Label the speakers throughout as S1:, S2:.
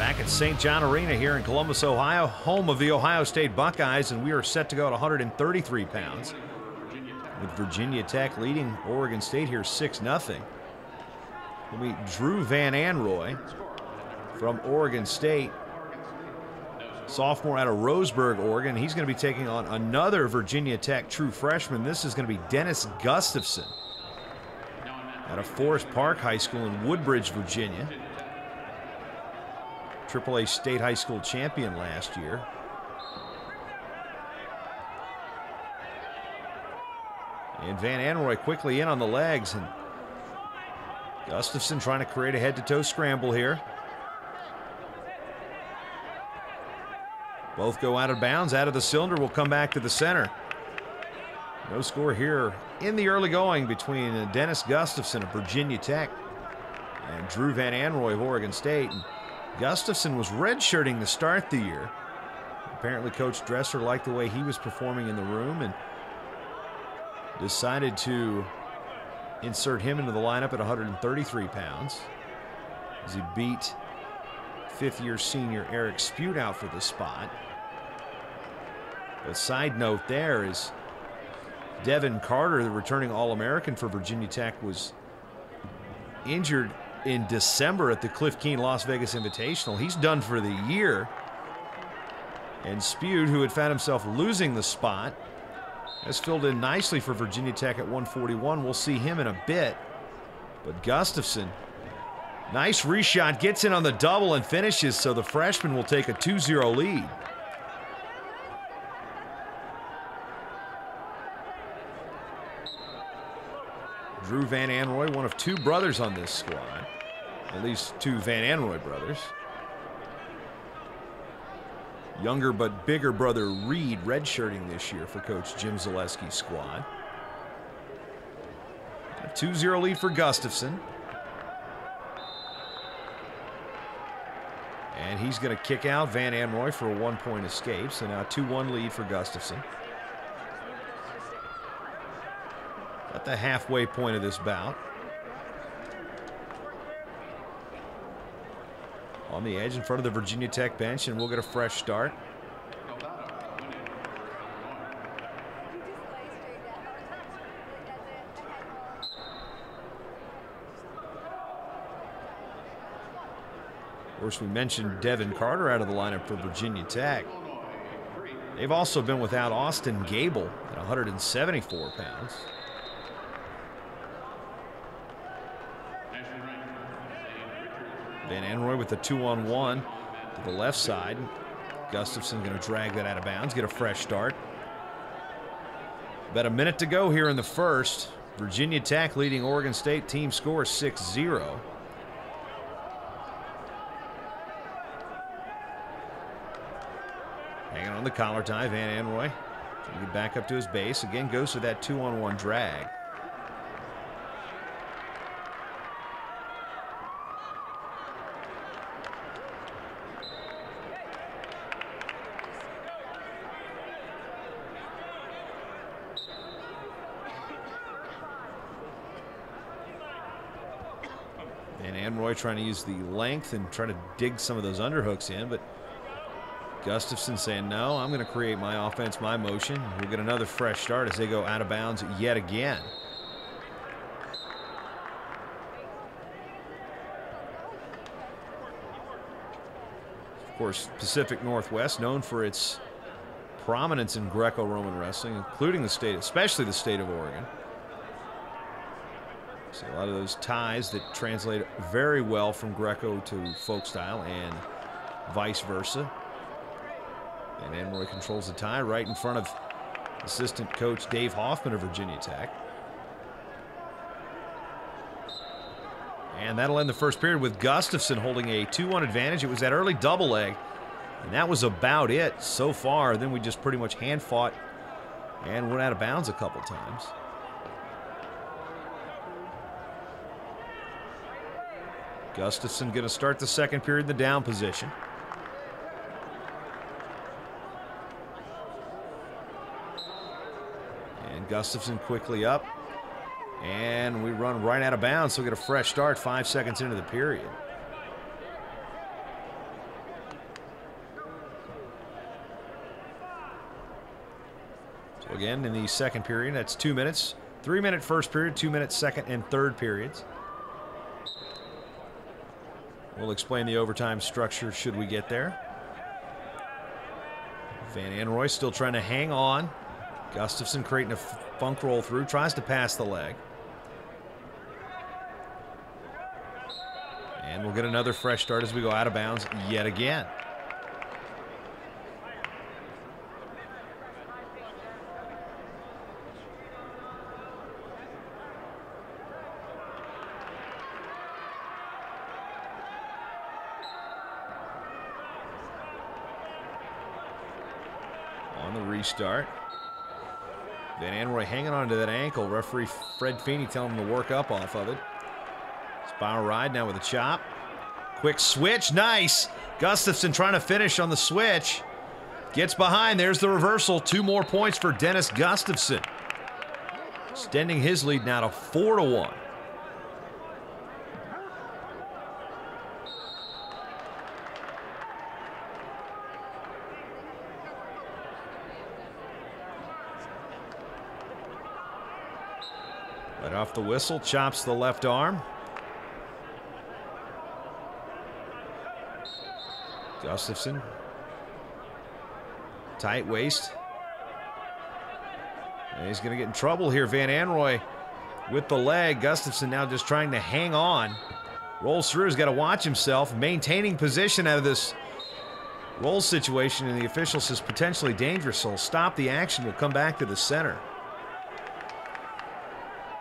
S1: Back at St. John Arena here in Columbus, Ohio, home of the Ohio State Buckeyes, and we are set to go at 133 pounds. With Virginia Tech leading Oregon State here 6-0. We'll meet Drew Van Anrooy from Oregon State. Sophomore out of Roseburg, Oregon. He's going to be taking on another Virginia Tech true freshman. This is going to be Dennis Gustafson out of Forest Park High School in Woodbridge, Virginia. AAA State High School champion last year. And Van Anrooy quickly in on the legs, and Gustafson trying to create a head-to-toe scramble here. Both go out of bounds, out of the cylinder, will come back to the center. No score here in the early going between Dennis Gustafson of Virginia Tech and Drew Van Anrooy of Oregon State. And Gustafson was redshirting to start the year. Apparently Coach Dresser liked the way he was performing in the room and decided to insert him into the lineup at 133 pounds as he beat fifth-year senior Eric Spute out for the spot. A side note there is Devin Carter, the returning All-American for Virginia Tech, was injured in December at the Cliff Keen Las Vegas Invitational. He's done for the year. And Spute, who had found himself losing the spot, has filled in nicely for Virginia Tech at 141. We'll see him in a bit. But Gustafson, nice reshot, gets in on the double and finishes, so the freshman will take a 2-0 lead. Drew Van Anrooy, one of two brothers on this squad. At least two Van Anrooy brothers. Younger but bigger brother Reed redshirting this year for Coach Jim Zaleski's squad. A 2-0 lead for Gustafson. And he's going to kick out Van Anrooy for a 1-point escape. So now a 2-1 lead for Gustafson. At the halfway point of this bout. On the edge in front of the Virginia Tech bench, and we'll get a fresh start. Of course, we mentioned Devin Carter out of the lineup for Virginia Tech. They've also been without Austin Gable at 174 pounds. Van Anrooy with the 2-on-1 to the left side. Gustafson going to drag that out of bounds, get a fresh start. About a minute to go here in the first. Virginia Tech leading Oregon State, team score 6-0. Hanging on the collar tie, Van Anrooy trying to get back up to his base. Again, goes for that 2-on-1 drag. Anrooy trying to use the length and try to dig some of those underhooks in, but Gustafson saying, no, I'm going to create my offense, my motion. We'll get another fresh start as they go out of bounds yet again. Of course, Pacific Northwest, known for its prominence in Greco-Roman wrestling, including the state, especially the state of Oregon. See a lot of those ties that translate very well from Greco to folk style and vice versa. And Anrooy controls the tie right in front of assistant coach Dave Hoffman of Virginia Tech. And that'll end the first period with Gustafson holding a 2-1 advantage. It was that early double leg, and that was about it so far. Then we just pretty much hand fought and went out of bounds a couple times. Gustafson going to start the second period in the down position. And Gustafson quickly up. And we run right out of bounds, so we get a fresh start 5 seconds into the period. again in the second period. That's 2 minutes. 3-minute first period, 2-minute second and third periods. We'll explain the overtime structure should we get there. Van Anrooy still trying to hang on. Gustafson creating a funk roll through, tries to pass the leg. And we'll get another fresh start as we go out of bounds yet again. On the restart. Van Anrooy hanging on to that ankle. Referee Fred Feeney telling him to work up off of it. Spiral ride now with a chop. Quick switch. Nice. Gustafson trying to finish on the switch. Gets behind. There's the reversal. 2 more points for Dennis Gustafson. Extending his lead now to 4-1. Right off the whistle, chops the left arm. Gustafson. Tight waist. And he's going to get in trouble here. Van Anrooy with the leg. Gustafson now just trying to hang on. Rolls through. He's got to watch himself. Maintaining position out of this roll situation, and the official says potentially dangerous, so he'll stop the action. We'll come back to the center.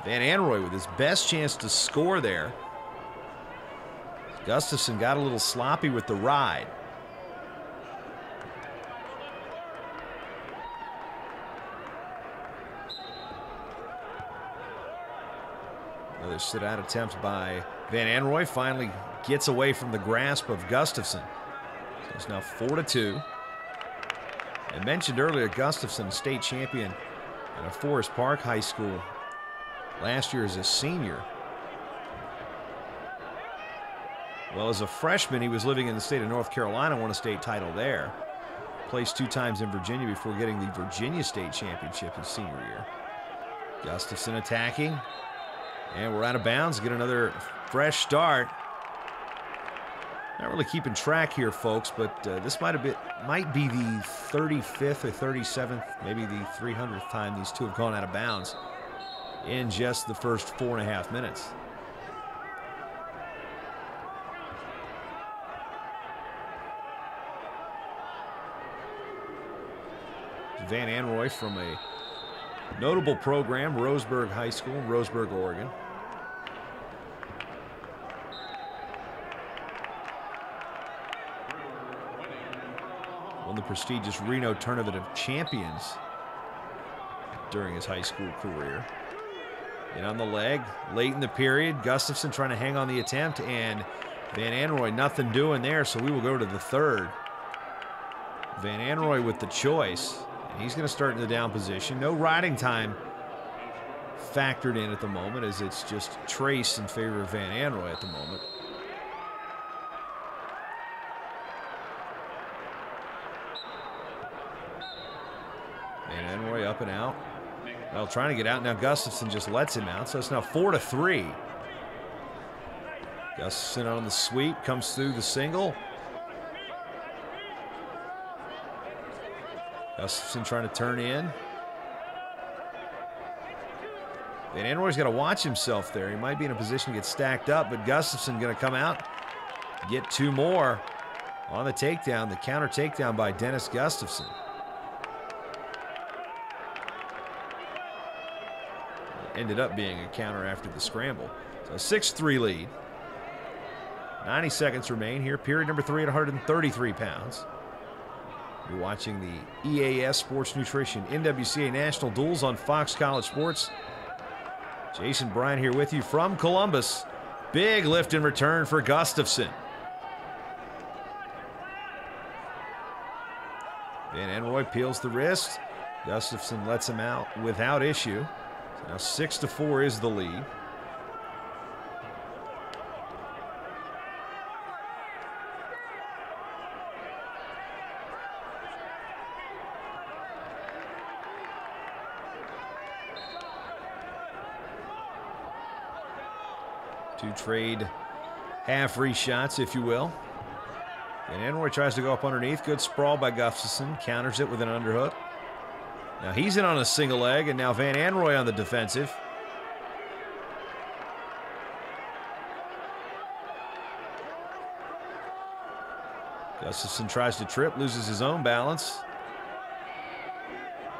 S1: Van Anrooy with his best chance to score there. Gustafson got a little sloppy with the ride. Another sit-out attempt by Van Anrooy. Finally gets away from the grasp of Gustafson. So it's now 4-2. I mentioned earlier, Gustafson, state champion at Forest Park High School last year as a senior. Well, as a freshman, he was living in the state of North Carolina, won a state title there. Placed 2 times in Virginia before getting the Virginia State Championship his senior year. Gustafson attacking. And we're out of bounds. Get another fresh start. Not really keeping track here, folks, but this might be the 35th or 37th, maybe the 300th time these two have gone out of bounds in just the first 4.5 minutes. Van Anrooy from a notable program, Roseburg High School in Roseburg, Oregon. Won the prestigious Reno Tournament of Champions during his high school career. And on the leg, late in the period, Gustafson trying to hang on the attempt, and Van Anrooy nothing doing there, so we will go to the third. Van Anrooy with the choice. He's going to start in the down position. No riding time factored in at the moment, as it's just trace in favor of Van Anrooy at the moment. Van Anrooy up and out. Well, trying to get out. Now Gustafson just lets him out, so it's now 4-3. Gustafson on the sweep, comes through the single. Gustafson trying to turn in. Van Anrooy's got to watch himself there. He might be in a position to get stacked up, but Gustafson going to come out, get 2 more on the takedown, the counter takedown by Dennis Gustafson. Ended up being a counter after the scramble. So a 6-3 lead. 90 seconds remain here. Period number 3 at 133 pounds. You're watching the EAS Sports Nutrition NWCA National Duals on Fox College Sports. Jason Bryant here with you from Columbus. Big lift in return for Gustafson. Van Anrooy peels the wrist. Gustafson lets him out without issue. So now 6-4 is the lead. Two trade half-free shots, if you will. And Anrooy tries to go up underneath. Good sprawl by Gustafson. Counters it with an underhook. Now he's in on a single leg, and now Van Anrooy on the defensive. Gustafson tries to trip, loses his own balance.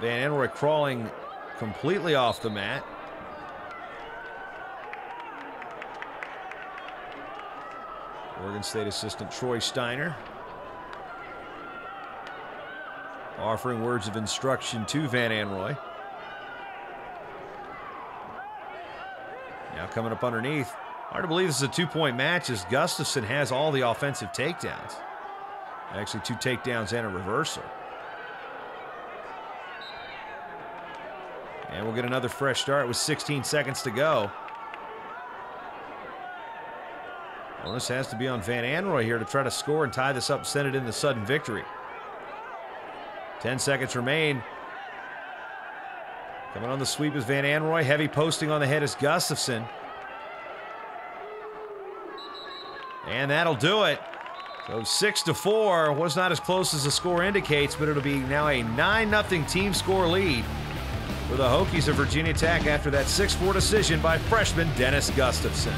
S1: Van Anrooy crawling completely off the mat. Oregon State assistant Troy Steiner offering words of instruction to Van Anrooy. Now coming up underneath. Hard to believe this is a two-point match as Gustafson has all the offensive takedowns. Actually, 2 takedowns and a reversal. And we'll get another fresh start with 16 seconds to go. Onus has to be on Van Anrooy here to try to score and tie this up and send it in the sudden victory. 10 seconds remain. Coming on the sweep is Van Anrooy. Heavy posting on the head is Gustafson. And that'll do it. So 6-4 was not as close as the score indicates, but it'll be now a 9-0 team score lead for the Hokies of Virginia Tech after that 6-4 decision by freshman Dennis Gustafson.